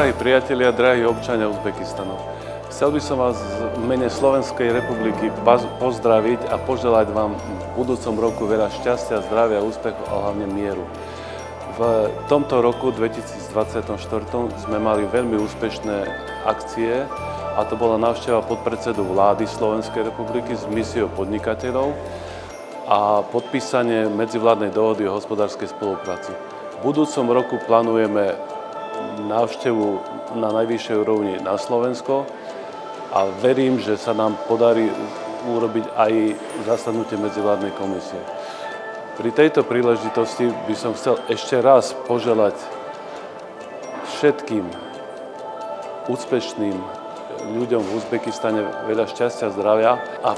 Drahí priatelia, drahí občania Uzbekistanu, chcel by som vás v mene Slovenskej republiky pozdraviť a poželať vám v budúcom roku veľa šťastia, zdravia, úspechu a hlavne mieru. V tomto roku 2024 sme mali veľmi úspešné akcie a to bola návšteva podpredsedu vlády Slovenskej republiky s misiou podnikateľov a podpísanie medzivládnej dohody o hospodárskej spolupráci. V budúcom roku plánujeme návštevu na najvyššej úrovni na Slovensko a verím, že sa nám podarí urobiť aj zasadnutie medzivládnej komisie. Pri tejto príležitosti by som chcel ešte raz poželať všetkým úspešným ľuďom v Uzbekistane veľa šťastia, zdravia a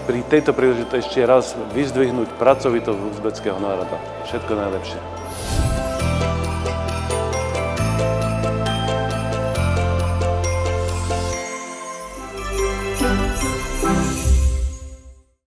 pri tejto príležitosti ešte raz vyzdvihnúť pracovitosť uzbeckého národa. Všetko najlepšie.